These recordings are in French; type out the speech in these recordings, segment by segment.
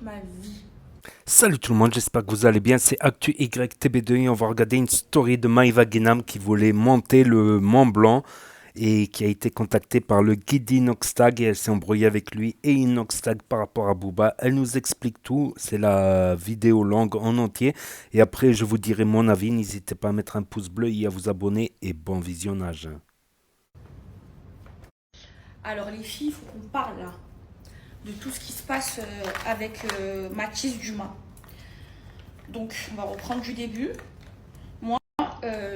ma vie. Salut tout le monde, j'espère que vous allez bien. C'est Actu YTB2 et on va regarder une story de Maïva Guénam qui voulait monter le Mont Blanc et qui a été contactée par le guide Inoxtag et elle s'est embrouillée avec lui et Inoxtag par rapport à Booba. Elle nous explique tout, c'est la vidéo longue en entier et après je vous dirai mon avis. N'hésitez pas à mettre un pouce bleu et à vous abonner et bon visionnage. Alors les filles, il faut qu'on parle là de tout ce qui se passe avec Mathis Dumas. Donc on va reprendre du début. Moi,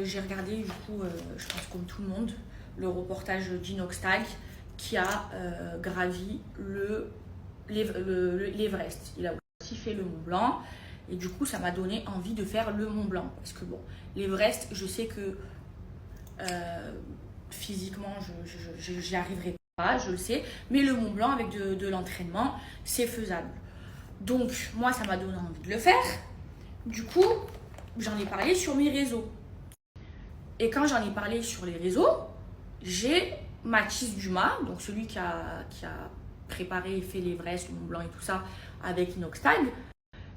j'ai regardé du coup, je pense comme tout le monde, le reportage d'Inoxtag qui a gravi l'Everest. Il a aussi fait le Mont Blanc. Et du coup, ça m'a donné envie de faire le Mont Blanc. Parce que bon, l'Everest, je sais que physiquement, j'y arriverai pas, je le sais. Mais le Mont Blanc, avec de l'entraînement, c'est faisable. Donc, moi, ça m'a donné envie de le faire. Du coup, j'en ai parlé sur mes réseaux. Et quand j'en ai parlé sur les réseaux, j'ai Mathis Dumas, donc celui qui a préparé et fait l'Everest, le Mont Blanc et tout ça avec Inoxtag,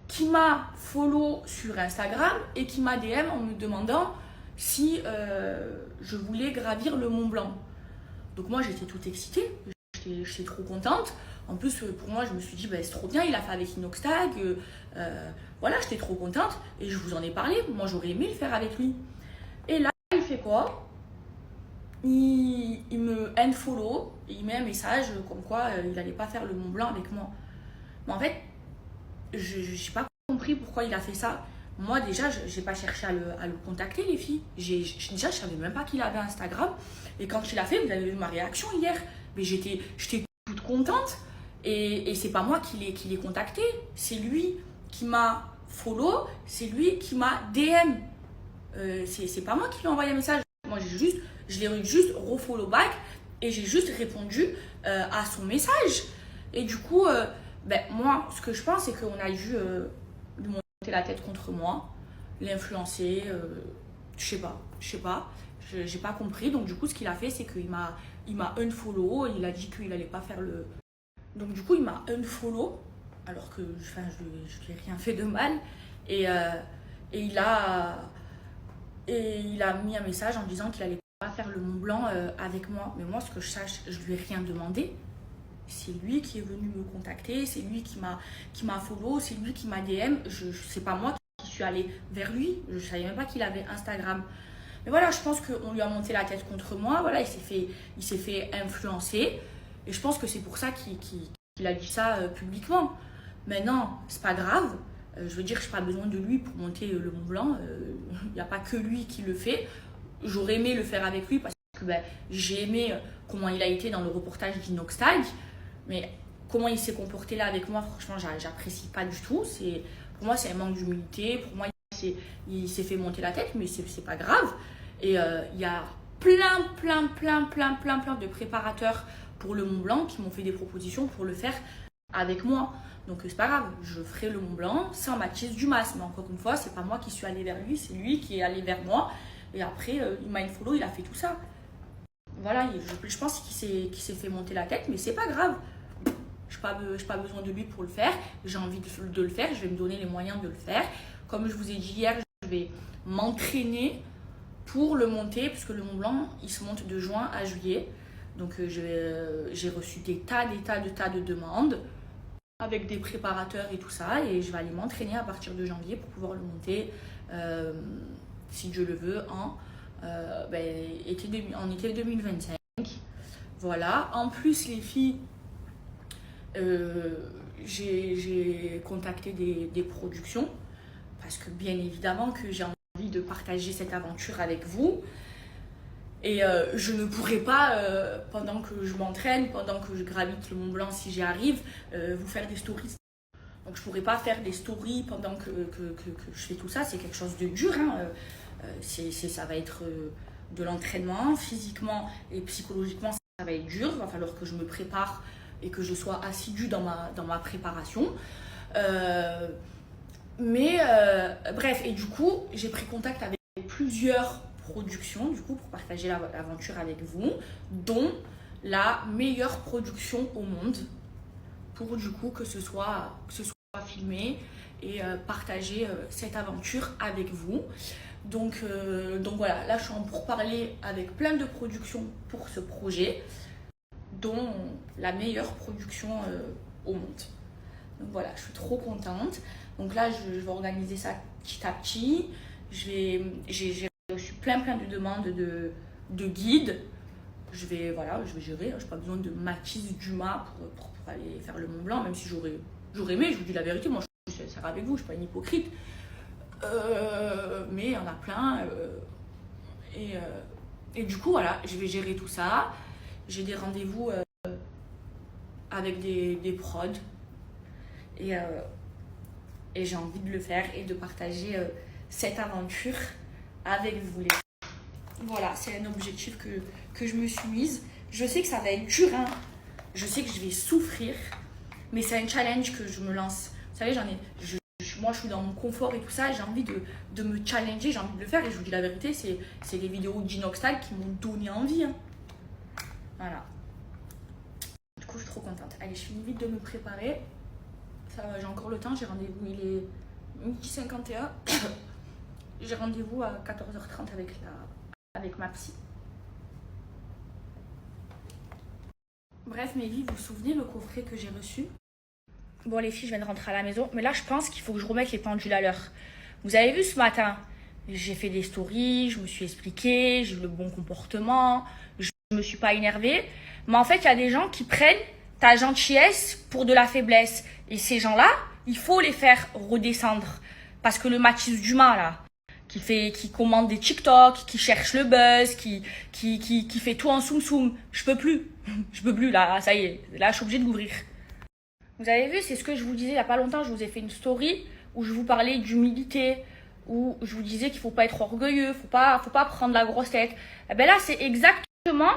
qui m'a follow sur Instagram et qui m'a DM en me demandant si je voulais gravir le Mont Blanc. Donc moi j'étais toute excitée, j'étais trop contente. En plus pour moi je me suis dit bah, c'est trop bien, il a fait avec Inoxtag, voilà j'étais trop contente et je vous en ai parlé, moi j'aurais aimé le faire avec lui. Et là il fait quoi? Il me unfollow, il met un message comme quoi il n'allait pas faire le Mont Blanc avec moi. Mais en fait je n'ai pas compris pourquoi il a fait ça. Moi, déjà, j'ai pas cherché à le contacter, les filles. Déjà, je savais même pas qu'il avait Instagram. Et quand il a fait, vous avez vu ma réaction hier. Mais j'étais toute contente. Et c'est pas moi qui l'ai contacté. C'est lui qui m'a follow. C'est lui qui m'a DM. C'est pas moi qui lui ai envoyé un message. Moi, je l'ai juste refollow back. Et j'ai juste répondu à son message. Et du coup, ben, moi, ce que je pense, c'est qu'on a dû lui monter la tête contre moi, l'influencer, je sais pas, j'ai pas compris. Donc du coup, ce qu'il a fait, c'est il m'a unfollow, il a dit qu'il allait pas faire le... Donc du coup, il m'a unfollow, alors que enfin, je lui ai rien fait de mal. Et, euh, et, il a mis un message en disant qu'il allait pas faire le Mont Blanc avec moi. Mais moi, ce que je sache, je lui ai rien demandé. C'est lui qui est venu me contacter, c'est lui qui m'a follow, c'est lui qui m'a DM. C'est pas moi qui suis allée vers lui. Je savais même pas qu'il avait Instagram. Mais voilà, je pense qu'on lui a monté la tête contre moi. Voilà, il s'est fait influencer. Et je pense que c'est pour ça qu'il a dit ça publiquement. Maintenant, c'est pas grave. Je veux dire, je n'ai pas besoin de lui pour monter le Mont Blanc. Il n'y a pas que lui qui le fait. J'aurais aimé le faire avec lui parce que ben, j'ai aimé comment il a été dans le reportage d'Inoxtag. Mais comment il s'est comporté là avec moi, franchement, j'apprécie pas du tout. Pour moi, c'est un manque d'humilité. Pour moi, il s'est fait monter la tête, mais c'est pas grave. Et il y a plein de préparateurs pour le Mont Blanc qui m'ont fait des propositions pour le faire avec moi. Donc c'est pas grave, je ferai le Mont Blanc sans Mathis Dumas. Mais encore une fois, c'est pas moi qui suis allée vers lui, c'est lui qui est allé vers moi. Et après, il m'a follow, il a fait tout ça. Voilà, je pense qu'il s'est fait monter la tête, mais c'est pas grave. Je n'ai pas besoin de lui pour le faire. J'ai envie de le faire. Je vais me donner les moyens de le faire. Comme je vous ai dit hier, je vais m'entraîner pour le monter, puisque le Mont Blanc, il se monte de juin à juillet. Donc j'ai reçu des tas de demandes avec des préparateurs et tout ça. Et je vais aller m'entraîner à partir de janvier pour pouvoir le monter, si Dieu le veut, en été 2025. Voilà. En plus, les filles, j'ai contacté des productions parce que bien évidemment que j'ai envie de partager cette aventure avec vous et je ne pourrais pas pendant que je m'entraîne, pendant que je gravite le Mont Blanc si j'y arrive, vous faire des stories. Donc je pourrais pas faire des stories pendant que je fais tout ça, c'est quelque chose de dur, hein. Ça va être de l'entraînement physiquement et psychologiquement, ça va être dur, il va falloir que je me prépare et que je sois assidue dans ma préparation. Bref, et du coup, j'ai pris contact avec plusieurs productions du coup, pour partager l'aventure avec vous, dont la meilleure production au monde, pour du coup que ce soit filmer et partager cette aventure avec vous. Donc voilà, là je suis en pourparlers avec plein de productions pour ce projet, dont la meilleure production au monde. Donc voilà, je suis trop contente. Donc là je vais organiser ça petit à petit. J'ai reçu plein de demandes de guides. Je vais gérer. Je n'ai pas besoin de Mathis Dumas pour aller faire le Mont Blanc, même si j'aurais aimé, je vous dis la vérité, moi je suis sincère avec vous, je ne suis pas une hypocrite. Mais il y en a plein. Et du coup, voilà, je vais gérer tout ça. J'ai des rendez-vous avec des prods. Et j'ai envie de le faire et de partager cette aventure avec vous, les filles. Voilà, c'est un objectif que je me suis mise. Je sais que ça va être dur, hein. Je sais que je vais souffrir, mais c'est un challenge que je me lance. Vous savez, moi je suis dans mon confort et tout ça, j'ai envie de me challenger, j'ai envie de le faire. Et je vous dis la vérité, c'est les vidéos d'Inoxtag qui m'ont donné envie, hein. Voilà. Du coup, je suis trop contente. Allez, je finis vite de me préparer. J'ai encore le temps, j'ai rendez-vous, il est 12h51. J'ai rendez-vous à 14h30 avec ma psy. Bref, mes vies, vous vous souvenez le coffret que j'ai reçu? Bon les filles, je viens de rentrer à la maison, mais là je pense qu'il faut que je remette les pendules à l'heure. Vous avez vu ce matin, j'ai fait des stories, je me suis expliquée, j'ai eu le bon comportement, je me suis pas énervée. Mais en fait, il y a des gens qui prennent ta gentillesse pour de la faiblesse. Et ces gens-là, il faut les faire redescendre. Parce que le Mathis Dumas, là, qui commande des TikTok, qui cherche le buzz, qui fait tout en soum-soum, je peux plus. Je peux plus, là, ça y est. Là, je suis obligée de l'ouvrir. Vous avez vu, c'est ce que je vous disais il n'y a pas longtemps. Je vous ai fait une story où je vous parlais d'humilité, où je vous disais qu'il ne faut pas être orgueilleux, faut pas prendre la grosse tête. Et bien là, c'est exactement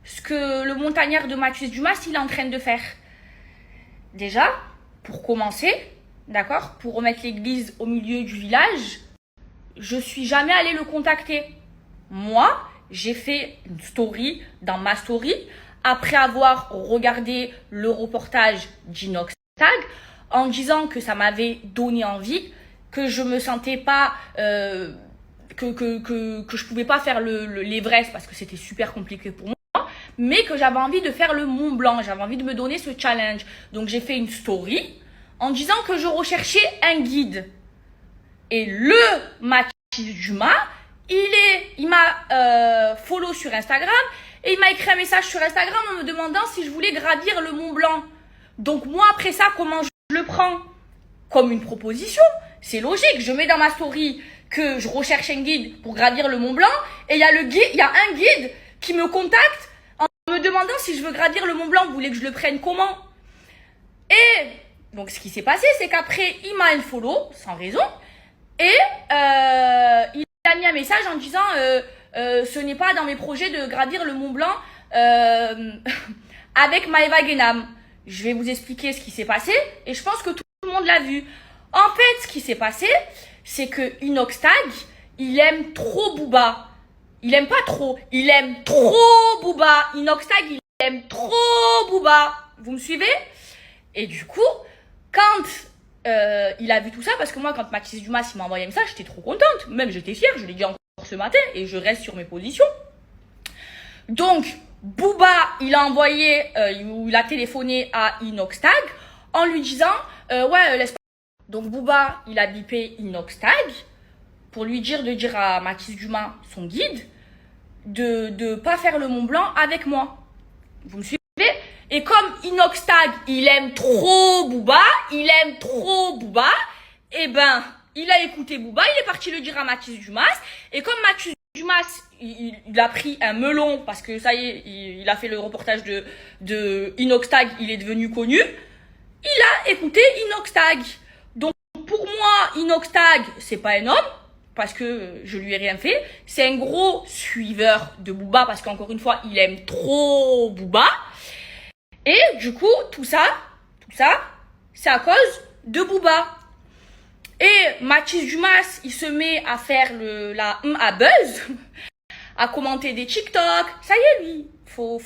ce que le montagnard de Mathis Dumas, il est en train de faire. Déjà, pour commencer, d'accord, pour remettre l'église au milieu du village, je suis jamais allée le contacter. Moi, j'ai fait une story dans ma story après avoir regardé le reportage d'Inoxtag en disant que ça m'avait donné envie, que je me sentais pas que je pouvais pas faire l'Everest parce que c'était super compliqué pour moi, mais que j'avais envie de faire le Mont Blanc, j'avais envie de me donner ce challenge. Donc j'ai fait une story en disant que je recherchais un guide. Et le Mathis Dumas, il m'a follow sur Instagram et il m'a écrit un message sur Instagram en me demandant si je voulais gravir le Mont Blanc. Donc moi, après ça, comment je le prends? Comme une proposition. C'est logique, je mets dans ma story que je recherche un guide pour gravir le Mont Blanc et il y a un guide qui me contacte en me demandant si je veux gravir le Mont Blanc. Vous voulez que je le prenne comment? Et donc ce qui s'est passé, c'est qu'après, il m'a unfollow, sans raison, et il a mis un message en disant ce n'est pas dans mes projets de gravir le Mont Blanc avec Maeva Guénam. Je vais vous expliquer ce qui s'est passé et je pense que tout le monde l'a vu. En fait, ce qui s'est passé, c'est que Inoxtag, il aime trop Booba. Il aime pas trop, il aime trop Booba. Inoxtag, il aime trop Booba. Vous me suivez? Et du coup, quand il a vu tout ça, parce que moi, quand Mathis Dumas m'a envoyé un message, j'étais trop contente. Même j'étais fière, je l'ai dit encore ce matin et je reste sur mes positions. Donc, Booba, il a envoyé, il a téléphoné à Inoxtag en lui disant ouais, laisse pas. Donc, Booba, il a bipé Inoxtag pour lui dire de dire à Mathis Dumas, son guide, de pas faire le Mont Blanc avec moi. Vous me suivez? Et comme Inoxtag, il aime trop Booba, et ben, il a écouté Booba, il est parti le dire à Mathis Dumas, et comme Mathis Dumas, il a pris un melon, parce que ça y est, il a fait le reportage de Inoxtag, il est devenu connu, il a écouté Inoxtag. Donc, pour moi, Inoxtag, c'est pas un homme, parce que je lui ai rien fait, c'est un gros suiveur de Booba, parce qu'encore une fois, il aime trop Booba. Et du coup, tout ça, c'est à cause de Booba. Et Mathis Dumas, il se met à faire à buzz, à commenter des TikTok. Ça y est, lui, faut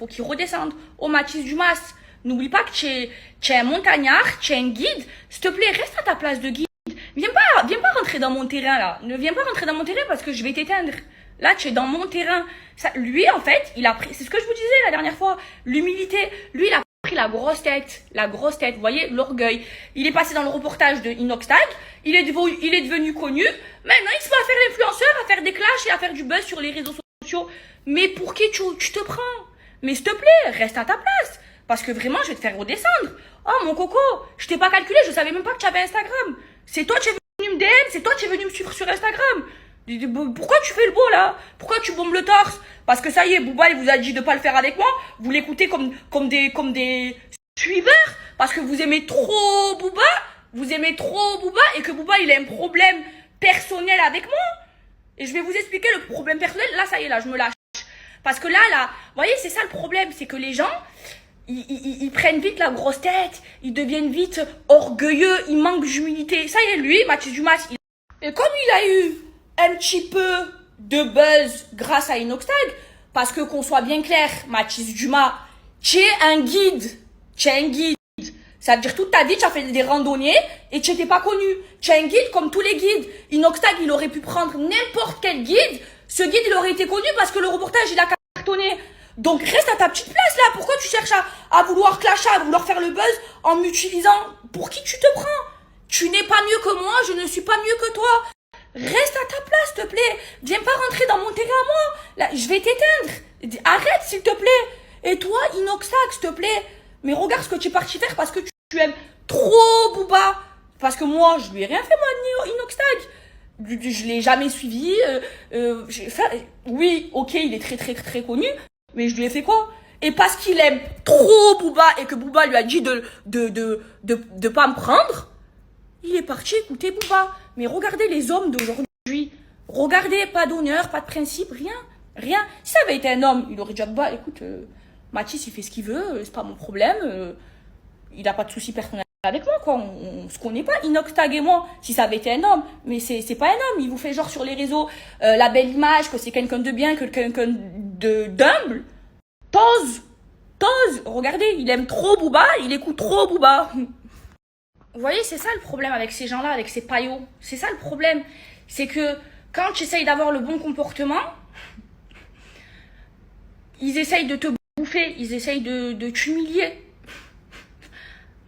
qu'il redescende. Oh, Mathis Dumas, N'oublie pas que tu es un montagnard, tu es un guide. S'il te plaît, reste à ta place de guide. Viens pas rentrer dans mon terrain, là. Ne viens pas rentrer dans mon terrain parce que je vais t'éteindre. Là, tu es dans mon terrain. Lui, en fait, il a pris, c'est ce que je vous disais la dernière fois, l'humilité. Lui, il a pris la grosse tête, vous voyez, l'orgueil. Il est passé dans le reportage de Inoxtag, il est devenu connu. Maintenant, il se met à faire l'influenceur, à faire des clashs et à faire du buzz sur les réseaux sociaux. Mais pour qui tu te prends? Mais s'il te plaît, reste à ta place. Parce que vraiment, je vais te faire redescendre. Oh, mon coco, je t'ai pas calculé, je savais même pas que tu avais Instagram. C'est toi qui es venu me DM, c'est toi qui es venu me suivre sur Instagram. Pourquoi tu fais le beau là? Pourquoi tu bombes le torse? Parce que ça y est, Booba il vous a dit de pas le faire avec moi. Vous l'écoutez comme des suiveurs parce que vous aimez trop Booba. Vous aimez trop Booba et que Booba il a un problème personnel avec moi. Et je vais vous expliquer le problème personnel. Là ça y est, là je me lâche. Parce que là, vous voyez, c'est ça le problème, c'est que les gens, ils prennent vite la grosse tête, ils deviennent vite orgueilleux, ils manquent d'humilité. Ça y est, lui, Mathis Dumas, et comme il a eu un petit peu de buzz grâce à Inoxtag, parce que qu'on soit bien clair, Mathis Dumas, tu es un guide. Ça veut dire toute ta vie, tu as fait des randonnées et tu n'étais pas connu. Tu es un guide comme tous les guides. Inoxtag, il aurait pu prendre n'importe quel guide. Ce guide, il aurait été connu parce que le reportage, il a cartonné. Donc, reste à ta petite place, là. Pourquoi tu cherches à vouloir clasher, à vouloir faire le buzz en m'utilisant? Pour qui tu te prends? Tu n'es pas mieux que moi, je ne suis pas mieux que toi. Reste à ta place, s'il te plaît. Viens pas rentrer dans mon terrain à moi. Là, je vais t'éteindre. Arrête, s'il te plaît. Et toi, Inoxtag, s'il te plaît. Mais regarde ce que tu es parti faire parce que tu aimes trop Booba. Parce que moi, je lui ai rien fait, moi, Inoxtag. Je l'ai jamais suivi. Oui, ok, il est très, très, très connu. Mais je lui ai fait quoi? Et parce qu'il aime trop Booba et que Booba lui a dit de pas me prendre, il est parti écouter Booba. Mais regardez les hommes d'aujourd'hui. Regardez, pas d'honneur, pas de principe, rien. Si ça avait été un homme, il aurait dit, bah, écoute, Mathis, il fait ce qu'il veut, c'est pas mon problème. Il a pas de soucis personnels avec moi, quoi. On se connaît pas, Inoxtag et moi, si ça avait été un homme. Mais c'est pas un homme, il vous fait genre sur les réseaux la belle image, que c'est quelqu'un de bien, que quelqu'un d'humble. T'oses, regardez, il aime trop Booba, il écoute trop Booba. Vous voyez, c'est ça le problème avec ces gens-là, avec ces paillots. C'est ça le problème. C'est que quand tu essayes d'avoir le bon comportement, ils essayent de te bouffer, ils essayent de t'humilier.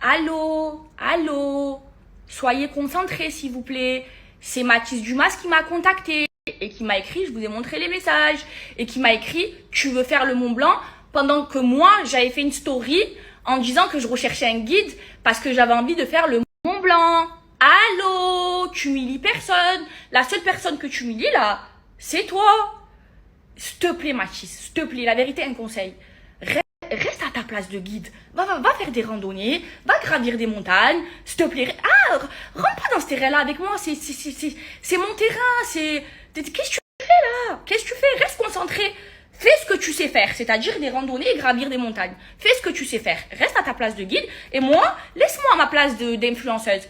Allô, soyez concentrés s'il vous plaît. C'est Mathis Dumas qui m'a contacté et qui m'a écrit, je vous ai montré les messages, et qui m'a écrit, tu veux faire le Mont Blanc, pendant que moi, j'avais fait une story en disant que je recherchais un guide parce que j'avais envie de faire le Mont Blanc. Allô, tu humilies personne. La seule personne que tu humilies là, c'est toi. S'il te plaît, Mathis, s'il te plaît, la vérité, un conseil. Reste à ta place de guide. Va faire des randonnées, va gravir des montagnes, s'il te plaît. Rentre pas dans ce terrain-là avec moi, c'est mon terrain, qu'est-ce que tu fais là? Qu'est-ce que tu fais? Reste concentré. Fais ce que tu sais faire, c'est-à-dire des randonnées et gravir des montagnes. Fais ce que tu sais faire. Reste à ta place de guide et moi, laisse-moi à ma place d'influenceuse.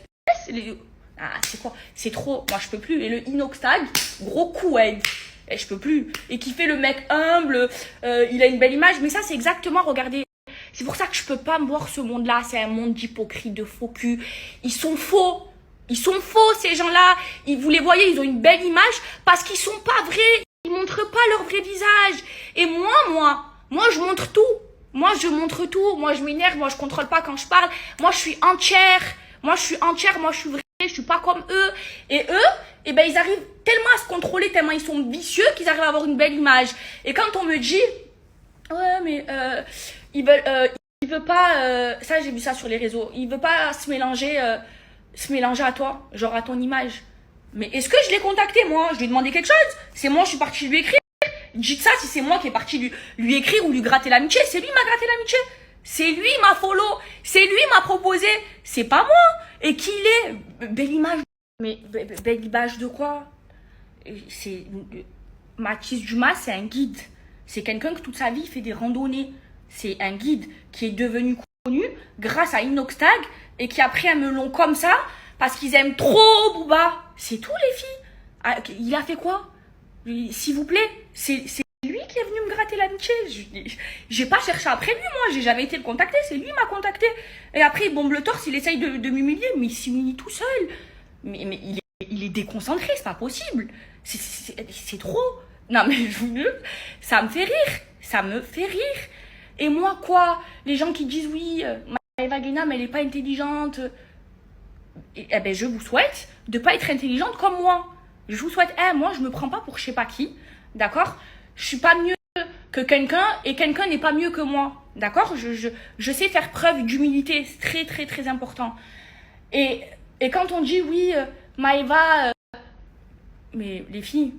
C'est quoi? C'est trop, moi je peux plus. Et le Inoxtag, gros coued. Et je peux plus. Et qui fait le mec humble, il a une belle image. Mais ça, c'est exactement, regardez. C'est pour ça que je peux pas me voir ce monde-là. C'est un monde d'hypocrites, de faux cul. Ils sont faux. Ils sont faux, ces gens-là. Vous les voyez, ils ont une belle image parce qu'ils sont pas vrais. Ils montrent pas leur vrai visage. Et moi, je montre tout. Moi, je montre tout. Moi, je m'énerve. Moi, je contrôle pas quand je parle. Moi, je suis entière. Moi, je suis vraie. Je suis pas comme eux. Et eux, eh ben, ils arrivent tellement à se contrôler, tellement ils sont vicieux qu'ils arrivent à avoir une belle image. Et quand on me dit, ouais, mais il veut pas, ça j'ai vu ça sur les réseaux, il veut pas se mélanger à toi, genre à ton image. Mais est-ce que je l'ai contacté moi? Je lui ai demandé quelque chose? C'est moi, je suis partie lui écrire. Dites ça si c'est moi qui est partie lui écrire ou lui gratter l'amitié. C'est lui qui m'a gratté l'amitié. C'est lui m'a follow. C'est lui m'a proposé. C'est pas moi. Et qui il est? Belle image. Mais belle image de quoi? C'est Mathis Dumas, c'est un guide. C'est quelqu'un qui toute sa vie fait des randonnées. C'est un guide qui est devenu connu grâce à Inoxtag et qui a pris un melon comme ça parce qu'ils aiment trop Booba. C'est tout les filles. Il a fait quoi? S'il vous plaît, c'est lui qui est venu me gratter l'amitié. pitié. J'ai pas cherché après lui, moi. J'ai jamais été le contacter. C'est lui qui m'a contacté. Et après, il bombe le torse, il essaye de m'humilier. Mais il s'humilie tout seul. Mais il est déconcentré, c'est pas possible. C'est trop. Non, mais je vous jure, ça me fait rire. Ça me fait rire. Et moi, quoi? Les gens qui disent, oui, Maëva Guénam, elle est pas intelligente. Eh ben, je vous souhaite de pas être intelligente comme moi. Je vous souhaite, moi, je me prends pas pour je sais pas qui. D'accord? Je suis pas mieux que quelqu'un et quelqu'un n'est pas mieux que moi. D'accord? Je sais faire preuve d'humilité. C'est très, très, très important. Et quand on dit, oui, Maëva, mais les filles,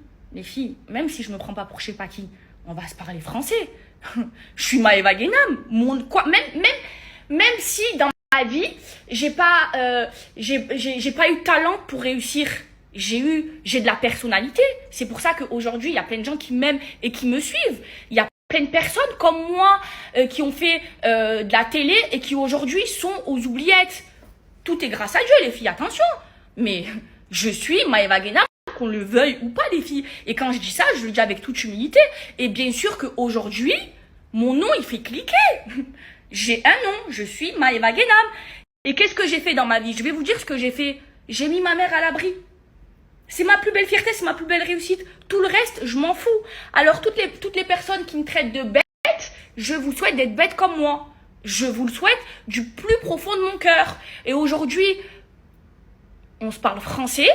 même si je me prends pas pour je sais pas qui, on va se parler français. Je suis Maëva Guénam. Même si dans ma vie, j'ai pas eu de talent pour réussir. J'ai de la personnalité. C'est pour ça qu'aujourd'hui, il y a plein de gens qui m'aiment et qui me suivent. Il y a plein de personnes comme moi qui ont fait de la télé et qui aujourd'hui sont aux oubliettes. Tout est grâce à Dieu, les filles, attention. Mais je suis Maëva Guénam, qu'on le veuille ou pas, les filles. Et quand je dis ça, je le dis avec toute humilité. Et bien sûr qu'aujourd'hui, mon nom, il fait cliquer. J'ai un nom, je suis Maëva Guénam. Et qu'est-ce que j'ai fait dans ma vie? Je vais vous dire ce que j'ai fait. J'ai mis ma mère à l'abri. C'est ma plus belle fierté, c'est ma plus belle réussite. Tout le reste, je m'en fous. Alors, toutes les personnes qui me traitent de bête, je vous souhaite d'être bête comme moi. Je vous le souhaite du plus profond de mon cœur. Et aujourd'hui, on se parle français.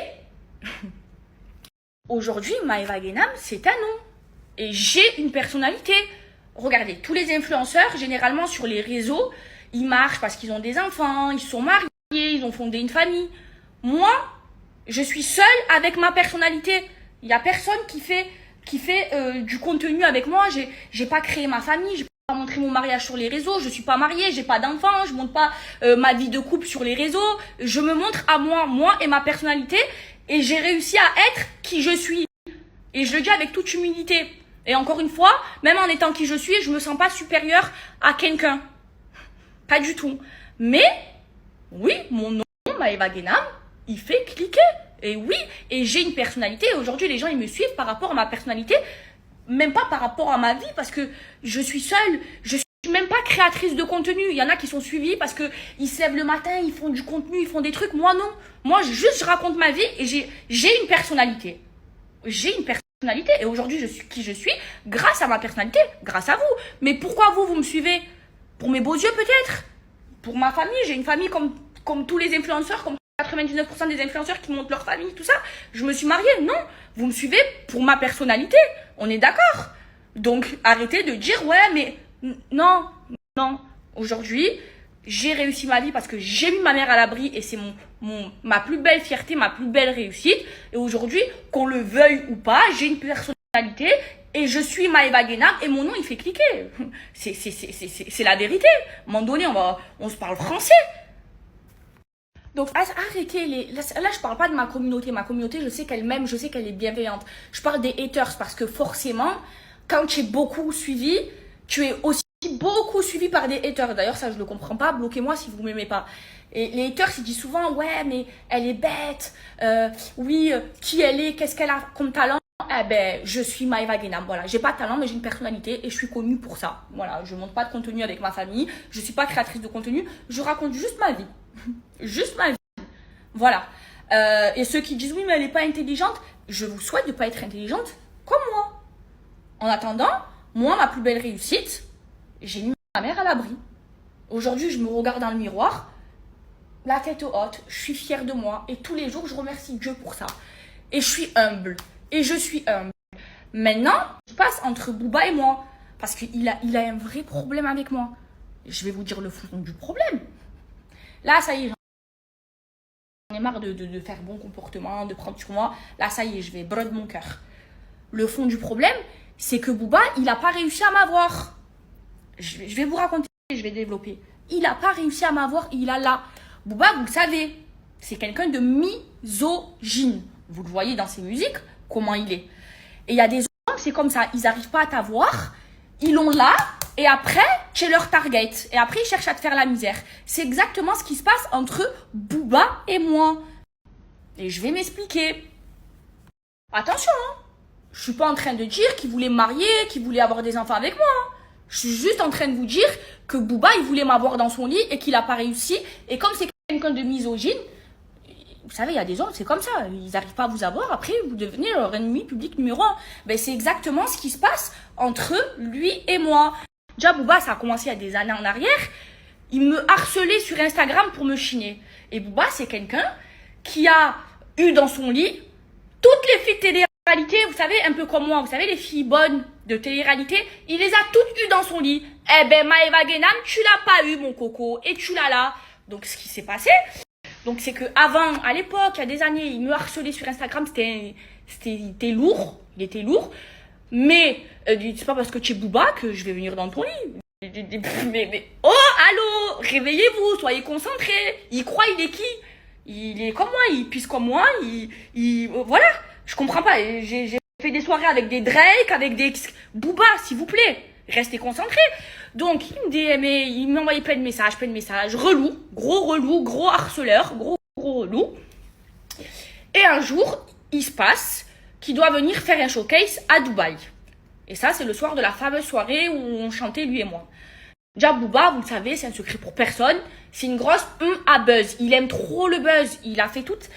Aujourd'hui, Maëva Guénam, c'est un nom. Et j'ai une personnalité. Regardez, tous les influenceurs, généralement sur les réseaux, ils marchent parce qu'ils ont des enfants, ils sont mariés, ils ont fondé une famille. Moi, je suis seule avec ma personnalité. Il n'y a personne qui fait du contenu avec moi. J'ai pas créé ma famille, j'ai pas montré mon mariage sur les réseaux, je suis pas mariée, j'ai pas d'enfants, je montre pas ma vie de couple sur les réseaux. Je me montre à moi et ma personnalité, et j'ai réussi à être qui je suis. Et je le dis avec toute humilité. Et encore une fois, même en étant qui je suis, je me sens pas supérieure à quelqu'un. Pas du tout. Mais, oui, mon nom, Maëva Guénam, il fait cliquer. Et oui, et j'ai une personnalité. Et aujourd'hui, les gens, ils me suivent par rapport à ma personnalité. Même pas par rapport à ma vie, parce que je suis seule. Je suis même pas créatrice de contenu. Il y en a qui sont suivis parce que ils se lèvent le matin, ils font du contenu, ils font des trucs. Moi, non. Moi, je raconte ma vie et j'ai une personnalité. J'ai une personnalité. Et aujourd'hui, je suis qui je suis grâce à ma personnalité, grâce à vous. Mais pourquoi vous me suivez? Pour mes beaux yeux, peut-être? Pour ma famille. J'ai une famille comme tous les influenceurs, comme 99% des influenceurs qui montrent leur famille, tout ça. Je me suis mariée. Non. Vous me suivez pour ma personnalité. On est d'accord. Donc, arrêtez de dire, ouais, mais non. Aujourd'hui, j'ai réussi ma vie parce que j'ai mis ma mère à l'abri et c'est ma plus belle fierté, ma plus belle réussite. Et aujourd'hui, qu'on le veuille ou pas, j'ai une personnalité et je suis Maëva Guénam et mon nom, il fait cliquer. C'est la vérité. À un moment donné, on se parle français. Donc, arrêtez là, je parle pas de ma communauté. Ma communauté, je sais qu'elle m'aime, je sais qu'elle est bienveillante. Je parle des haters parce que forcément, quand tu es beaucoup suivi, tu es aussi beaucoup suivi par des haters. D'ailleurs, ça, je le comprends pas. Bloquez-moi si vous m'aimez pas. Et les haters, ils disent souvent, ouais, mais elle est bête. Oui, qui elle est, qu'est-ce qu'elle a comme talent? Eh ben, je suis Maëva Guénam. Voilà, j'ai pas de talent, mais j'ai une personnalité et je suis connue pour ça. Voilà, je monte pas de contenu avec ma famille. Je suis pas créatrice de contenu. Je raconte juste ma vie. Juste ma vie. Voilà. Et ceux qui disent, oui, mais elle est pas intelligente, je vous souhaite de pas être intelligente comme moi. En attendant, moi, ma plus belle réussite, j'ai mis ma mère à l'abri. Aujourd'hui, je me regarde dans le miroir, la tête haute, je suis fière de moi. Et tous les jours, je remercie Dieu pour ça. Et je suis humble. Et je suis humble. Maintenant, je passe entre Booba et moi. Parce qu'il a un vrai problème avec moi. Je vais vous dire le fond du problème. Là, ça y est, j'en ai marre de faire bon comportement, de prendre sur moi. Là, ça y est, je vais brode mon cœur. Le fond du problème, c'est que Booba, il n'a pas réussi à m'avoir. Je vais vous raconter, je vais développer. Il n'a pas réussi à m'avoir, il a là. Booba, vous le savez, c'est quelqu'un de misogyne. Vous le voyez dans ses musiques, comment il est. Et il y a des hommes, c'est comme ça, ils n'arrivent pas à t'avoir, ils l'ont là, et après, tu es leur target. Et après, ils cherchent à te faire la misère. C'est exactement ce qui se passe entre Booba et moi. Et je vais m'expliquer. Attention, hein. Je suis pas en train de dire qu'il voulait me marier, qu'il voulait avoir des enfants avec moi. Je suis juste en train de vous dire que Booba, il voulait m'avoir dans son lit et qu'il a pas réussi. Et comme c'est quelqu'un de misogyne, vous savez, il y a des hommes, c'est comme ça. Ils n'arrivent pas à vous avoir, après, vous devenez leur ennemi public numéro 1. Ben, c'est exactement ce qui se passe entre lui et moi. Déjà, Booba, ça a commencé il y a des années en arrière. Il me harcelait sur Instagram pour me chiner. Et Booba, c'est quelqu'un qui a eu dans son lit toutes les filles de télé-réalité, vous savez, un peu comme moi, vous savez, les filles bonnes de télé-réalité, il les a toutes eues dans son lit. Eh ben, Maeva Guénam, tu l'as pas eu, mon coco, et tu l'as là. Donc, ce qui s'est passé, donc c'est que avant, à l'époque, il y a des années, il me harcelait sur Instagram, il était lourd, mais c'est pas parce que tu es Booba que je vais venir dans ton lit. Mais oh, allô, réveillez-vous, soyez concentrés. Il croit, il est qui? Il est comme moi, il pisse comme moi, voilà, je comprends pas. J'ai fait des soirées avec des Drake, avec des Booba, s'il vous plaît, restez concentrés. Donc, il me DMait, il m'envoyait plein de messages, relou, gros harceleur, gros relou. Et un jour, il se passe qu'il doit venir faire un showcase à Dubaï. Et ça, c'est le soir de la fameuse soirée où on chantait, lui et moi. Déjà, Booba, vous le savez, c'est un secret pour personne. C'est une grosse à buzz. Il aime trop le buzz. Il a fait toute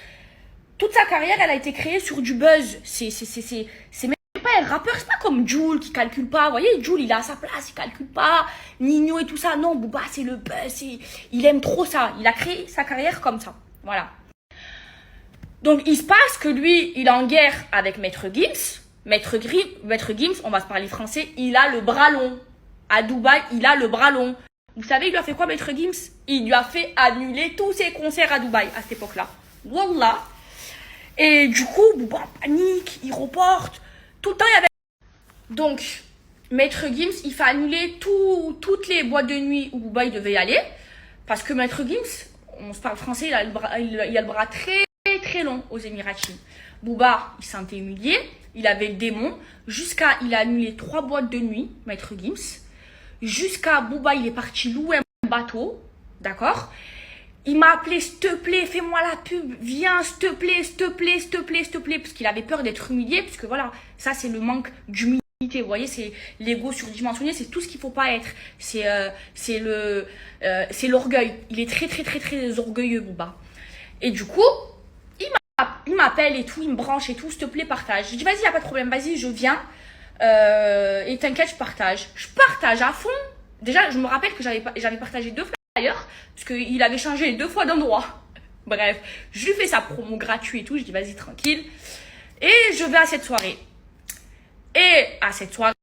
sa carrière, elle a été créée sur du buzz. C'est même pas un rappeur, c'est pas comme Jul qui calcule pas. Vous voyez, Jul, il est à sa place, il calcule pas. Nino et tout ça. Non, Booba, c'est le buzz. Il aime trop ça. Il a créé sa carrière comme ça. Voilà. Donc, il se passe que lui, il est en guerre avec Maître Gims. Maître Gims, on va se parler français, il a le bras long. À Dubaï, il a le bras long. Vous savez, il lui a fait quoi, Maître Gims? Il lui a fait annuler tous ses concerts à Dubaï à cette époque-là. Wallah. Et du coup, Booba en panique, il reporte. Tout le temps, il y avait... Donc, Maître Gims, il fait annuler toutes les boîtes de nuit où Booba il devait y aller. Parce que Maître Gims, on se parle français, il a le bras très long aux Émiratis. Booba, il s'est sentait humilié, il avait le démon. Il a annulé 3 boîtes de nuit, Maître Gims. Jusqu'à Booba, il est parti louer un bateau, d'accord? Il m'a appelé, s'il te plaît, fais-moi la pub, viens, s'il te plaît, parce qu'il avait peur d'être humilié, parce que voilà, ça c'est le manque d'humilité, vous voyez, c'est l'ego surdimensionné, c'est tout ce qu'il faut pas être, c'est l'orgueil, il est très orgueilleux, Booba. Et du coup, il m'appelle et tout, il me branche et tout, s'il te plaît, partage. Je dis, vas-y, y a pas de problème, vas-y, je viens. Et t'inquiète, je partage à fond. Déjà, je me rappelle que j'avais partagé 2 fois d'ailleurs, parce qu'il avait changé 2 fois d'endroit. Bref, je lui fais sa promo gratuite et tout, je dis vas-y, tranquille. Et je vais à cette soirée. Et à cette soirée,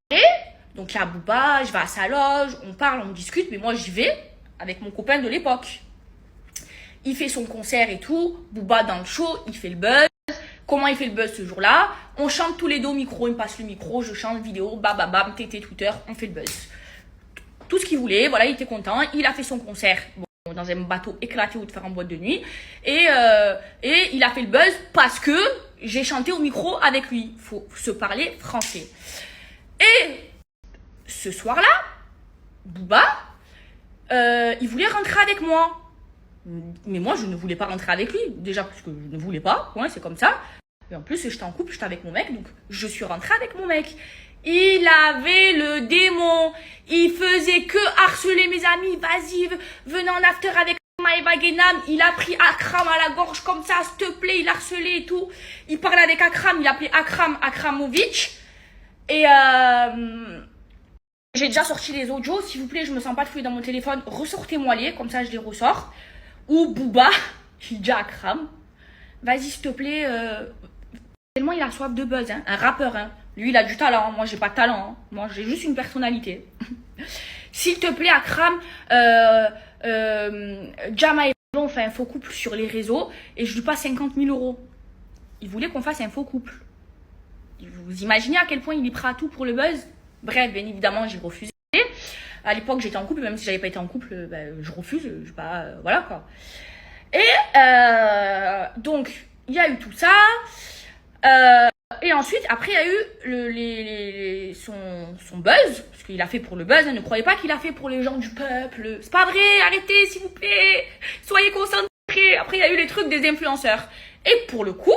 donc il y a Booba, je vais à sa loge, on parle, on discute, mais moi j'y vais avec mon copain de l'époque. Il fait son concert et tout, Booba dans le show, il fait le buzz. Comment il fait le buzz ce jour-là? On chante tous les deux au micro, il me passe le micro, je chante vidéo, bam, TT, Twitter, on fait le buzz. Tout ce qu'il voulait, voilà, il était content, il a fait son concert dans un bateau éclaté ou de faire en boîte de nuit. Et il a fait le buzz parce que j'ai chanté au micro avec lui. Faut se parler français. Et ce soir-là, Booba, il voulait rentrer avec moi. Mais moi, je ne voulais pas rentrer avec lui. Déjà, parce que je ne voulais pas. Ouais, c'est comme ça. Et en plus, j'étais en couple, j'étais avec mon mec. Donc, je suis rentrée avec mon mec. Il avait le démon. Il faisait que harceler mes amis. Vas-y, venez en after avec Maeva Guénam. Il a pris Akram à la gorge comme ça, s'il te plaît. Il harcelait et tout. Il parlait avec Akram. Il appelait Akram Akramovic. Et j'ai déjà sorti les audios. S'il vous plaît, je me sens pas de fouiller dans mon téléphone. Ressortez-moi les, comme ça je les ressors. Ou Booba, il dit à Akram, vas-y s'il te plaît, tellement il a soif de buzz, hein, un rappeur, hein. Lui il a du talent, hein. Moi j'ai pas de talent, hein. Moi j'ai juste une personnalité. S'il te plaît Akram, Jama et on fait un faux couple sur les réseaux et je lui passe 50 000 €. Il voulait qu'on fasse un faux couple. Vous imaginez à quel point il est prêt à tout pour le buzz? Bref, bien évidemment j'ai refusé. À l'époque, j'étais en couple, même si j'avais pas été en couple, je refuse, je pas, voilà quoi. Et donc, il y a eu tout ça. Et ensuite, après, il y a eu son buzz, parce qu'il a fait pour le buzz. Hein, ne croyez pas qu'il a fait pour les gens du peuple. C'est pas vrai, arrêtez s'il vous plaît. Soyez concentrés. Après, il y a eu les trucs des influenceurs. Et pour le coup,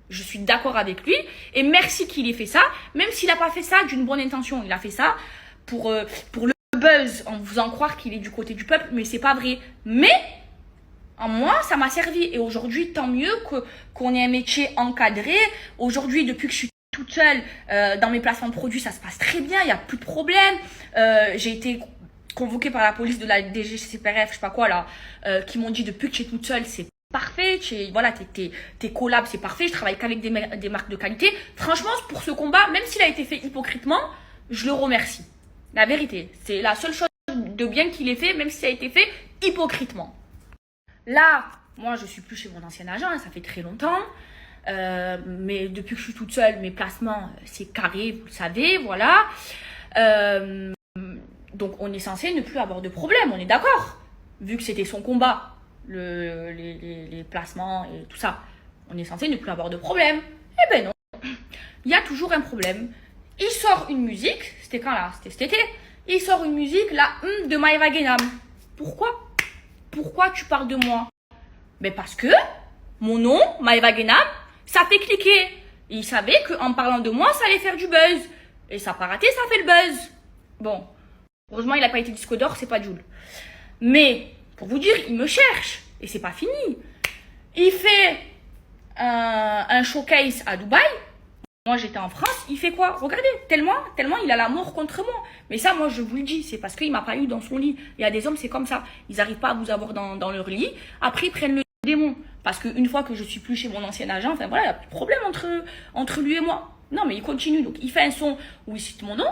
Je suis d'accord avec lui. Et merci qu'il ait fait ça. Même s'il n'a pas fait ça d'une bonne intention. Il a fait ça pour le buzz. En vous faisant croire qu'il est du côté du peuple. Mais c'est pas vrai. Mais, en moi, ça m'a servi. Et aujourd'hui, tant mieux qu'on ait un métier encadré. Aujourd'hui, depuis que je suis toute seule dans mes placements de produits, ça se passe très bien. Il n'y a plus de problème. J'ai été convoquée par la police de la DGCCRF, je sais pas quoi là, qui m'ont dit depuis que tu es toute seule, c'est parfait, voilà, tes collabs, c'est parfait, je travaille qu'avec des marques de qualité. Franchement, pour ce combat, même s'il a été fait hypocritement, je le remercie. La vérité, c'est la seule chose de bien qu'il ait fait, même si ça a été fait hypocritement. Là, moi, je suis plus chez mon ancien agent, ça fait très longtemps. Mais depuis que je suis toute seule, mes placements, c'est carré, vous le savez, voilà. Donc, on est censé ne plus avoir de problème, on est d'accord. Vu que c'était son combat, les placements et tout ça, on est censé ne plus avoir de problème. Eh ben non, il y a toujours un problème. Il sort une musique, c'était quand là? C'était cet été. Il sort une musique, la de Maeva Guénam. Pourquoi? Pourquoi tu parles de moi? Ben parce que mon nom, Maeva Guénam, ça fait cliquer. Et il savait qu'en parlant de moi, ça allait faire du buzz. Et ça n'a pas raté, ça fait le buzz. Bon, heureusement, il n'a pas été disque d'or, c'est pas Jul. Mais, pour vous dire, il me cherche. Et c'est pas fini. Il fait un showcase à Dubaï. Moi, j'étais en France. Il fait quoi? Regardez, tellement il a l'amour contre moi. Mais ça, moi, je vous le dis, c'est parce qu'il m'a pas eu dans son lit. Il y a des hommes, c'est comme ça. Ils n'arrivent pas à vous avoir dans leur lit. Après, ils prennent le démon. Parce qu'une fois que je suis plus chez mon ancien agent, enfin voilà, il n'y a plus de problème entre lui et moi. Non, mais il continue. Donc, il fait un son où il cite mon nom.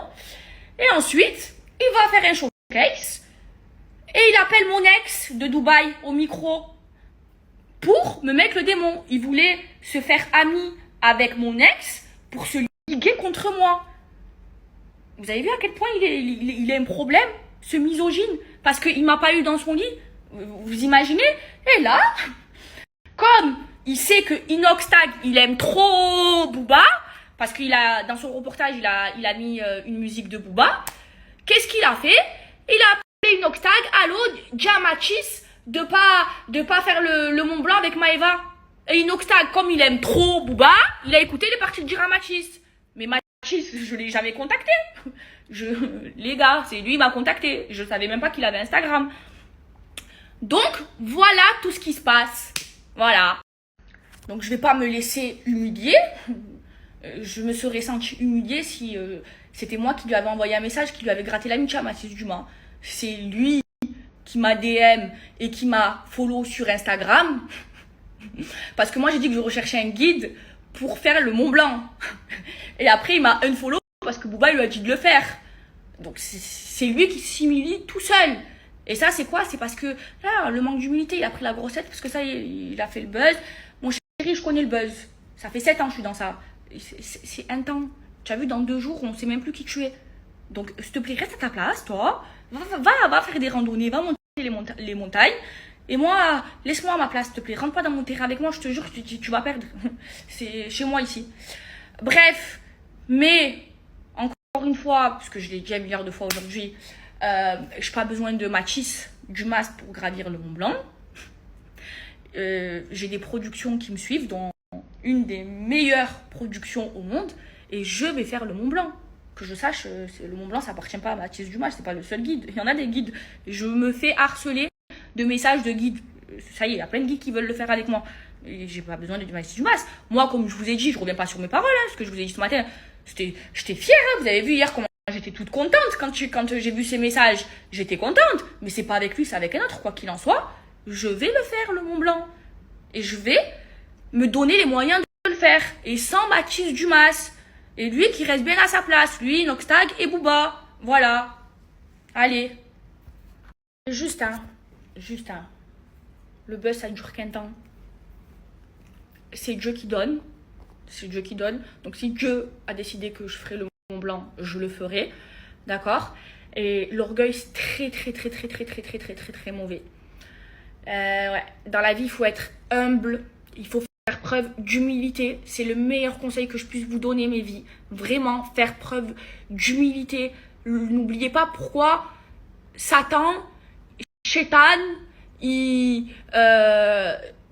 Et ensuite, il va faire un showcase. Et il appelle mon ex de Dubaï au micro pour me mettre le démon. Il voulait se faire ami avec mon ex pour se liguer contre moi. Vous avez vu à quel point il a un problème, ce misogyne, parce qu'il ne m'a pas eu dans son lit. Vous imaginez? Et là, comme il sait que Inox Tag, il aime trop Booba, parce qu'il a, dans son reportage, il a mis une musique de Booba, qu'est-ce qu'il a fait? Il a appelé Inox Tag, allô, Diamachis, de pas faire le Mont Blanc avec Maeva. Et Inox Tag, comme il aime trop Booba, il a écouté les parties de Diamachis. Mais Machis, je l'ai jamais contacté. Les gars, c'est lui qui m'a contacté. Je savais même pas qu'il avait Instagram. Donc, voilà tout ce qui se passe. Voilà. Donc, je vais pas me laisser humilier. Je me serais sentie humiliée si c'était moi qui lui avais envoyé un message, qui lui avait gratté la micha, Mathis Dumas. C'est lui qui m'a DM et qui m'a follow sur Instagram. Parce que moi, j'ai dit que je recherchais un guide pour faire le Mont Blanc. Et après, il m'a unfollow parce que Booba lui a dit de le faire. Donc, c'est lui qui s'humilie tout seul. Et ça, c'est quoi? C'est parce que là, le manque d'humilité, il a pris la grossette parce que ça, il a fait le buzz. Mon chéri, je connais le buzz. Ça fait 7 ans que je suis dans ça. C'est un temps. Tu as vu, dans 2 jours, on ne sait même plus qui tu es. Donc, s'il te plaît, reste à ta place, toi. Va faire des randonnées, va monter les montagnes. Et moi, laisse-moi à ma place, s'il te plaît. Rentre pas dans mon terrain avec moi, je te jure, tu vas perdre. C'est chez moi ici. Bref, mais, encore une fois, parce que je l'ai dit un milliard de fois aujourd'hui, je n'ai pas besoin de Mathis Dumas pour gravir le Mont Blanc. J'ai des productions qui me suivent, dont une des meilleures productions au monde, et je vais faire le Mont Blanc. Que je sache, le Mont Blanc, ça appartient pas à Mathis Dumas, c'est pas le seul guide. Il y en a des guides. Je me fais harceler de messages de guides. Ça y est, il y a plein de guides qui veulent le faire avec moi. Et j'ai pas besoin de Mathis Dumas. Moi, comme je vous ai dit, je reviens pas sur mes paroles, hein, ce que je vous ai dit ce matin. J'étais fière, hein, vous avez vu hier comment j'étais toute contente quand j'ai vu ces messages. J'étais contente, mais c'est pas avec lui, c'est avec un autre. Quoi qu'il en soit, je vais le faire, le Mont Blanc. Et je vais me donner les moyens de le faire. Et sans Mathis Dumas. Et lui qui reste bien à sa place. Lui, Inox Tag et Booba. Voilà. Allez. Juste un. Le buzz, ça ne dure qu'un temps. C'est Dieu qui donne. C'est Dieu qui donne. Donc si Dieu a décidé que je ferai le Mont Blanc, je le ferai. D'accord? Et l'orgueil, c'est très mauvais. Ouais. Dans la vie, il faut être humble. Il faut faire preuve d'humilité. C'est le meilleur conseil que je puisse vous donner, mes vies. Vraiment, faire preuve d'humilité. N'oubliez pas pourquoi Satan, Shaitan, il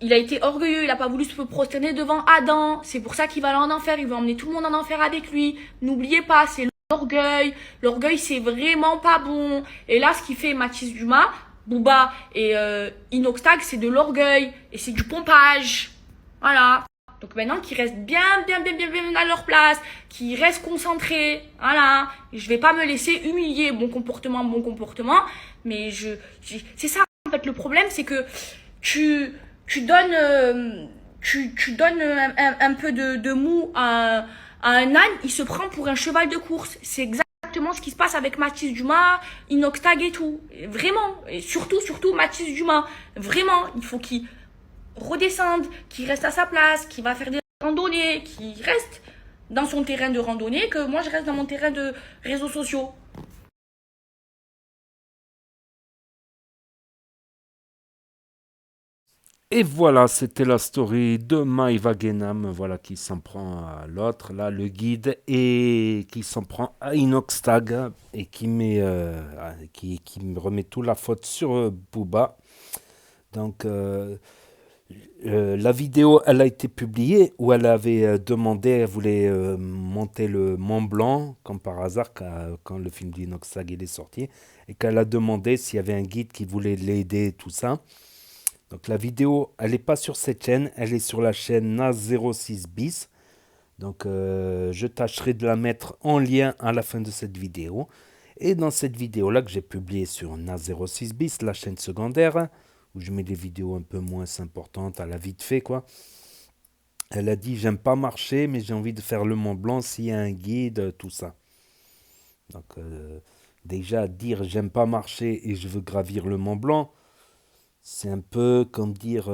il a été orgueilleux, il a pas voulu se prosterner devant Adam. C'est pour ça qu'il va aller en enfer. Il veut emmener tout le monde en enfer avec lui. N'oubliez pas, c'est l'orgueil. L'orgueil, c'est vraiment pas bon. Et là, ce qui fait Mathis Dumas, Booba et Inoxtag, c'est de l'orgueil. Et c'est du pompage. Voilà. Donc maintenant qu'ils restent bien à leur place, qu'ils restent concentrés, voilà. Je vais pas me laisser humilier, bon comportement, mais c'est ça en fait le problème, c'est que tu donnes tu donnes un peu de mou à un âne, il se prend pour un cheval de course. C'est exactement ce qui se passe avec Mathis Dumas, Inoxtag et tout. Vraiment, et surtout Mathis Dumas. Vraiment, il faut qu'il redescende, qui reste à sa place, qui va faire des randonnées, qui reste dans son terrain de randonnée, que moi je reste dans mon terrain de réseaux sociaux. Et voilà, c'était la story de Maïva Genam, voilà, qui s'en prend à l'autre, là, le guide, et qui s'en prend à Inoxtag, et qui me remet toute la faute sur Booba. Donc, la vidéo, elle a été publiée où elle avait demandé, elle voulait monter le Mont Blanc, comme par hasard, quand le film d'Inoxtag il est sorti, et qu'elle a demandé s'il y avait un guide qui voulait l'aider, tout ça. Donc la vidéo, elle n'est pas sur cette chaîne, elle est sur la chaîne NAS06 bis. Donc je tâcherai de la mettre en lien à la fin de cette vidéo. Et dans cette vidéo-là que j'ai publiée sur NAS06 bis, la chaîne secondaire, où je mets des vidéos un peu moins importantes à la vite fait, quoi. Elle a dit, j'aime pas marcher, mais j'ai envie de faire le Mont Blanc s'il y a un guide, tout ça. Donc déjà, dire, j'aime pas marcher et je veux gravir le Mont Blanc, c'est un peu comme dire,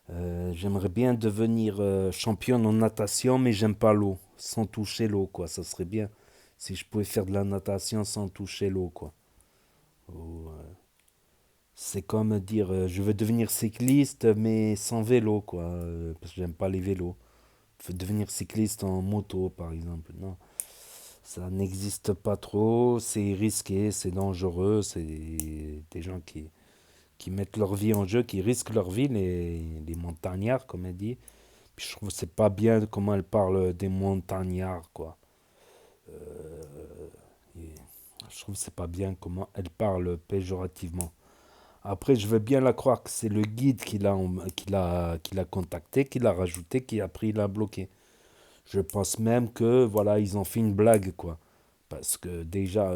j'aimerais bien devenir championne en natation, mais j'aime pas l'eau, sans toucher l'eau, quoi. Ça serait bien si je pouvais faire de la natation sans toucher l'eau, quoi. Ou, c'est comme dire, je veux devenir cycliste, mais sans vélo, quoi. Parce que j'aime pas les vélos. Je veux devenir cycliste en moto, par exemple. Non, ça n'existe pas trop. C'est risqué, c'est dangereux. C'est des gens qui mettent leur vie en jeu, qui risquent leur vie, les montagnards, comme elle dit. Puis je trouve que c'est pas bien comment elle parle des montagnards, quoi. Et je trouve que c'est pas bien comment elle parle péjorativement. Après, je veux bien la croire que c'est le guide qui l'a contacté, qui l'a rajouté, qui a pris, l'a bloqué. Je pense même que, voilà, ils ont fait une blague, quoi. Parce que déjà,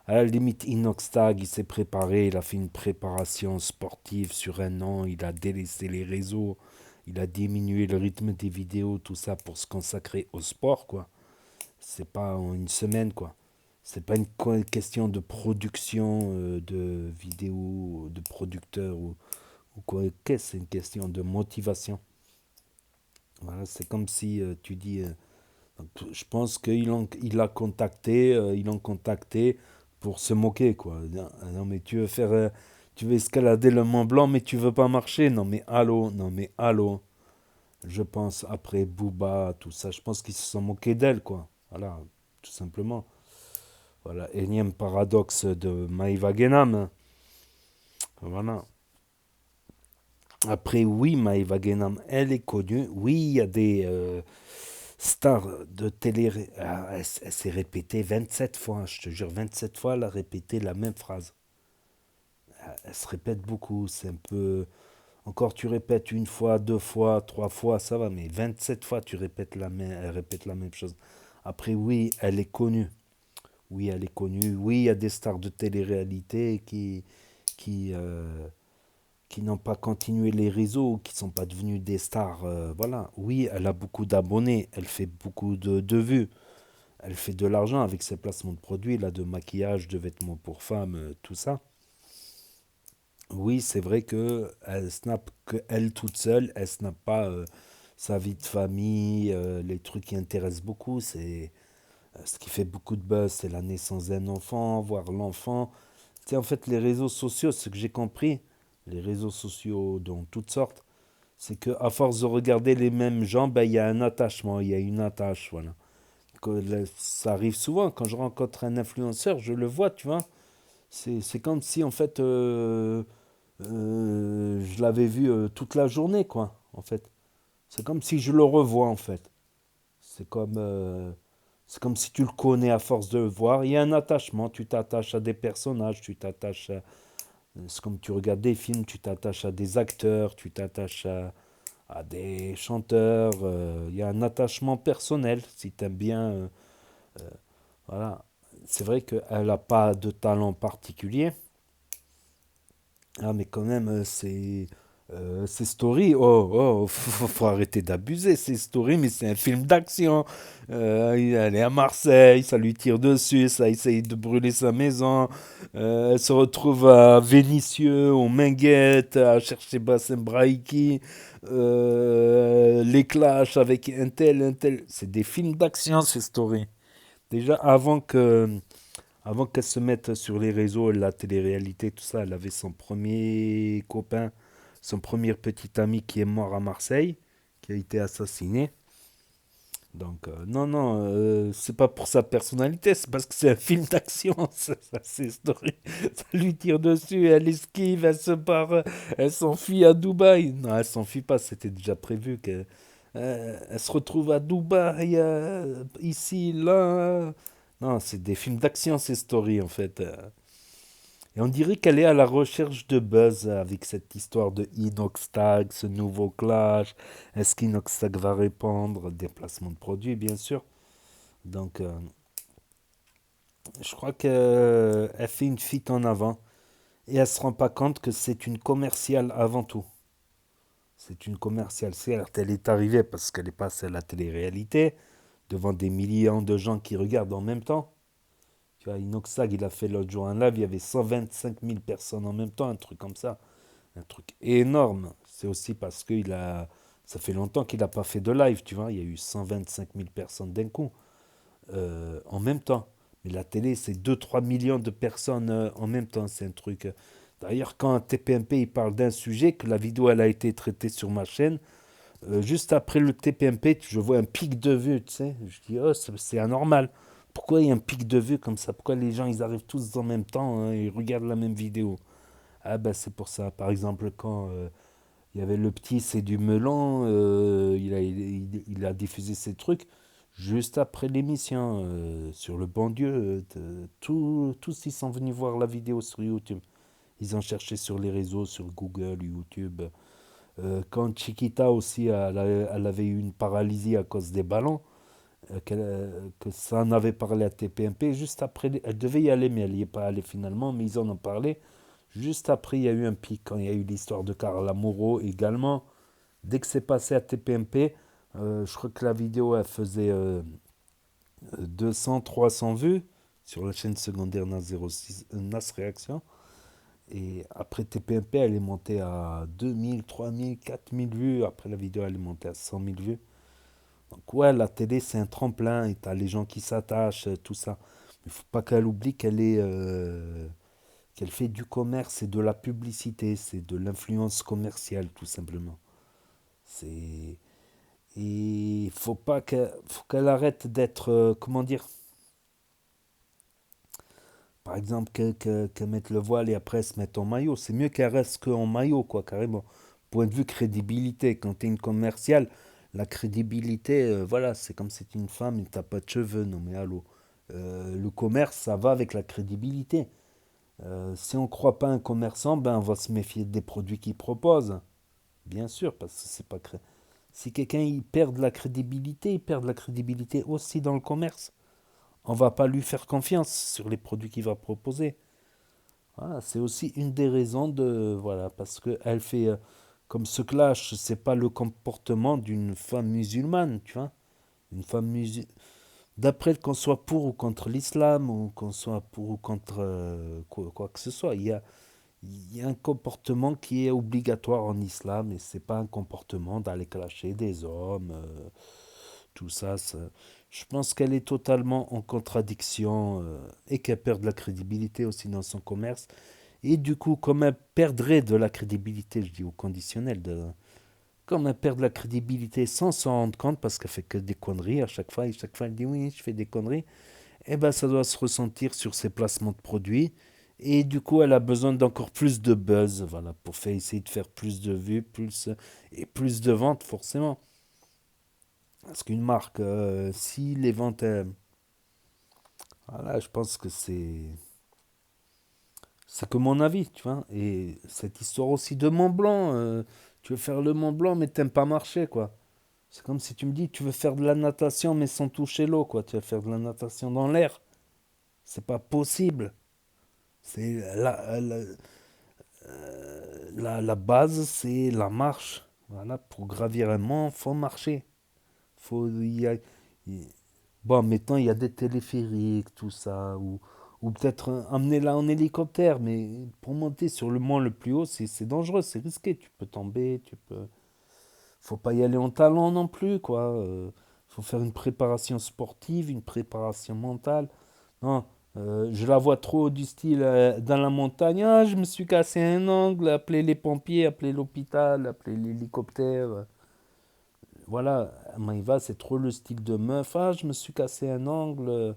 à la limite, Inoxtag, il s'est préparé, il a fait une préparation sportive sur un an, il a délaissé les réseaux, il a diminué le rythme des vidéos, tout ça pour se consacrer au sport, quoi. C'est pas en une semaine, quoi. C'est pas une question de production de vidéos, de producteurs ou quoi. Qu'est-ce C'est une question de motivation. Voilà, c'est comme si tu dis. Donc, je pense il l'a contacté, ils l'ont contacté pour se moquer, quoi. Non, non, mais tu veux escalader le Mont Blanc, mais tu veux pas marcher. Non, mais allô, non, mais allô. Je pense après Booba, tout ça, je pense qu'ils se sont moqués d'elle, quoi. Voilà, tout simplement. Voilà, énième paradoxe de Maïva Genam. Voilà. Après, oui, Maïva Genam, elle est connue. Oui, il y a des stars de télé. Elle s'est répétée 27 fois, je te jure, 27 fois, elle a répété la même phrase. Elle se répète beaucoup, c'est un peu. Encore, tu répètes une fois, deux fois, trois fois, ça va, mais 27 fois, elle répète la même chose. Après, oui, elle est connue. Oui, elle est connue. Oui, il y a des stars de télé-réalité qui, euh, qui n'ont pas continué les réseaux, qui ne sont pas devenus des stars. Voilà. Oui, elle a beaucoup d'abonnés, elle fait beaucoup de vues, elle fait de l'argent avec ses placements de produits, là, de maquillage, de vêtements pour femmes, tout ça. Oui, c'est vrai que elle snap que elle toute seule, elle snap pas sa vie de famille, les trucs qui intéressent beaucoup, c'est ce qui fait beaucoup de buzz, c'est la naissance d'un enfant, voir l'enfant. C'est en fait les réseaux sociaux, ce que j'ai compris, les réseaux sociaux dans toutes sortes, c'est que à force de regarder les mêmes gens, ben, il y a un attachement, il y a une attache, voilà. Ça arrive souvent quand je rencontre un influenceur, je le vois, tu vois. C'est comme si en fait je l'avais vu toute la journée, quoi, en fait. C'est comme si je le revois, en fait. C'est comme, euh, c'est comme si tu le connais à force de le voir. Il y a un attachement, tu t'attaches à des personnages, tu t'attaches à... C'est comme tu regardes des films, tu t'attaches à des acteurs, tu t'attaches à des chanteurs. Il y a un attachement personnel, si tu aimes bien. Voilà. C'est vrai qu'elle n'a pas de talent particulier. Ah, mais quand même, ces stories, faut arrêter d'abuser, ces stories, mais c'est un film d'action. Elle est à Marseille, ça lui tire dessus, ça essaye de brûler sa maison. Elle se retrouve à Vénissieux, aux Minguettes, à chercher Bassem Braïki. Les clashs avec un tel, un tel. C'est des films d'action, ces stories. Déjà, avant qu'elle se mette sur les réseaux, la télé-réalité, tout ça, elle avait son premier copain, son premier petit ami qui est mort à Marseille, qui a été assassiné. Donc, non, non, c'est pas pour sa personnalité, c'est parce que c'est un film d'action, c'est story. Ça lui tire dessus, elle esquive, elle se barre, elle s'enfuit à Dubaï. Non, elle s'enfuit pas, c'était déjà prévu que. Elle se retrouve à Dubaï, ici, là. Non, c'est des films d'action, ces stories, en fait. Et on dirait qu'elle est à la recherche de buzz avec cette histoire de Inoxtag, ce nouveau clash. Est-ce qu'Inoxtag va répondre? Déplacement de produits, bien sûr. Donc, je crois qu'elle fait une fuite en avant. Et elle se rend pas compte que c'est une commerciale avant tout. C'est une commerciale. Certes, elle est arrivée parce qu'elle est passée à la télé-réalité, devant des millions de gens qui regardent en même temps. Tu vois, Inoxtag, il a fait l'autre jour un live, il y avait 125 000 personnes en même temps, un truc comme ça. Un truc énorme. C'est aussi parce que ça fait longtemps qu'il n'a pas fait de live, tu vois. Il y a eu 125 000 personnes d'un coup, en même temps. Mais la télé, c'est 2 3 millions de personnes en même temps. C'est un truc. D'ailleurs, quand un TPMP il parle d'un sujet, que la vidéo elle a été traitée sur ma chaîne, juste après le TPMP, je vois un pic de vue, tu sais. Je dis, oh, c'est anormal. Pourquoi il y a un pic de vue comme ça? Pourquoi les gens ils arrivent tous en même temps hein, et regardent la même vidéo? Ah ben c'est pour ça. Par exemple, quand il y avait le petit, c'est du melon, il a diffusé ses trucs juste après l'émission sur le bon Dieu. Tous ils sont venus voir la vidéo sur YouTube. Ils ont cherché sur les réseaux, sur Google, YouTube. Quand Chiquita aussi, elle avait eu une paralysie à cause des ballons, que ça en avait parlé à TPMP, juste après, elle devait y aller, mais elle n'y est pas allée finalement, mais ils en ont parlé. Juste après, il y a eu un pic, quand il y a eu l'histoire de Carla Moreau également. Dès que c'est passé à TPMP, je crois que la vidéo, elle faisait 200, 300 vues sur la chaîne secondaire NAS06, NAS Réaction. Et après TPMP, elle est montée à 2000, 3000, 4000 vues. Après la vidéo, elle est montée à 100 000 vues. Donc ouais, la télé, c'est un tremplin. Et t'as les gens qui s'attachent, tout ça. Il faut pas qu'elle oublie qu'elle fait du commerce et de la publicité. C'est de l'influence commerciale, tout simplement. C'est... Et faut qu'elle arrête d'être, comment dire, par exemple, qu'elle mette le voile et après elle se mette en maillot. C'est mieux qu'elle reste qu'en maillot, quoi, carrément. Point de vue crédibilité, quand tu es une commerciale, la crédibilité, voilà, c'est comme si tu es une femme et t'as pas de cheveux. Non, mais allô. Le commerce, ça va avec la crédibilité. Si on ne croit pas un commerçant, ben on va se méfier des produits qu'il propose. Bien sûr, parce que c'est pas si quelqu'un il perd de la crédibilité, il perd de la crédibilité aussi dans le commerce. On va pas lui faire confiance sur les produits qu'il va proposer. Voilà, c'est aussi une des raisons de voilà parce que elle fait comme ce clash, c'est pas le comportement d'une femme musulmane, tu vois. Une femme musulmane. D'après qu'on soit pour ou contre l'islam ou qu'on soit pour ou contre quoi que ce soit, il y a un comportement qui est obligatoire en islam et c'est pas un comportement d'aller clasher des hommes, tout ça, je pense qu'elle est totalement en contradiction et qu'elle perd de la crédibilité aussi dans son commerce. Et du coup, comme elle perdrait de la crédibilité, je dis au conditionnel, comme elle perd de la crédibilité sans s'en rendre compte parce qu'elle fait que des conneries à chaque fois, et chaque fois elle dit oui, je fais des conneries, et ben ça doit se ressentir sur ses placements de produits Et du coup, elle a besoin d'encore plus de buzz, voilà, pour essayer de faire plus de vues, et plus de ventes, forcément. Parce qu'une marque, si les ventes, voilà, je pense que c'est que mon avis, tu vois. Et cette histoire aussi de Mont Blanc, tu veux faire le Mont Blanc, mais t'aimes pas marcher, quoi. C'est comme si tu me dis, tu veux faire de la natation, mais sans toucher l'eau, quoi. Tu veux faire de la natation dans l'air. C'est pas possible. C'est la base, c'est la marche. Voilà, pour gravir un mont, faut marcher. Faut, il- Bon, maintenant, il y a des téléphériques, tout ça, ou peut-être amener là en hélicoptère, mais pour monter sur le mont le plus haut, c'est dangereux, c'est risqué. Tu peux tomber, tu peux. Faut pas y aller en talent non plus, quoi. Faut faire une préparation sportive, une préparation mentale. Non, je la vois trop du style dans la montagne. Ah, je me suis cassé un ongle, appelez les pompiers, appelez l'hôpital, appelez l'hélicoptère. Voilà, Maïva, c'est trop le style de meuf. Ah, je me suis cassé un ongle.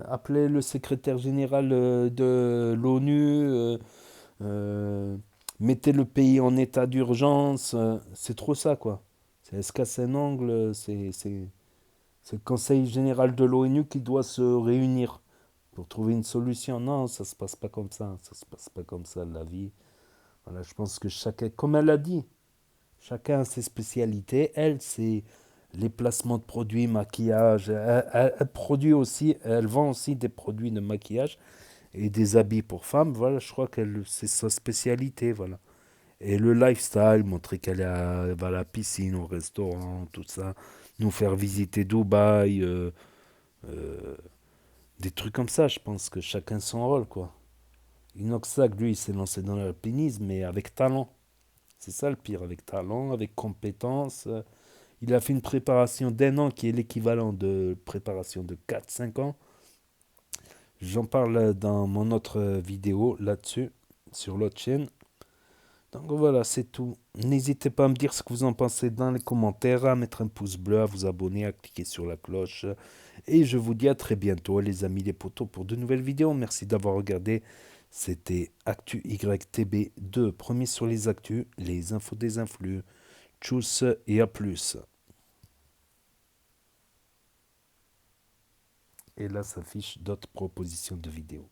Appelez le secrétaire général de l'ONU. Euh, Mettez le pays en état d'urgence. C'est trop ça, quoi. C'est se casser un ongle. C'est le Conseil général de l'ONU qui doit se réunir pour trouver une solution. Non, ça se passe pas comme ça. Ça se passe pas comme ça, la vie. Voilà, je pense que chacun, comme elle a dit, chacun a ses spécialités. Elle, c'est les placements de produits, maquillage. Elle produit aussi, elle vend aussi des produits de maquillage et des habits pour femmes. Voilà, je crois que c'est sa spécialité. Voilà. Et le lifestyle, montrer va à la piscine, au restaurant, tout ça. Nous faire visiter Dubaï, euh, des trucs comme ça. Je pense que chacun son rôle, quoi. Inoxac, lui, il s'est lancé dans l'alpinisme, mais avec talent. C'est ça le pire, avec talent, avec compétence. Il a fait une préparation d'un an qui est l'équivalent de préparation de 4 5 ans. J'en parle dans mon autre vidéo là-dessus, sur l'autre chaîne. Donc voilà, c'est tout. N'hésitez pas à me dire ce que vous en pensez dans les commentaires, à mettre un pouce bleu, à vous abonner, à cliquer sur la cloche. Et je vous dis à très bientôt, les amis, les potos, pour de nouvelles vidéos. Merci d'avoir regardé. C'était Actu YTB2, premier sur les actus, les infos des influx. Tchuss et à plus. Et là s'affichent d'autres propositions de vidéos.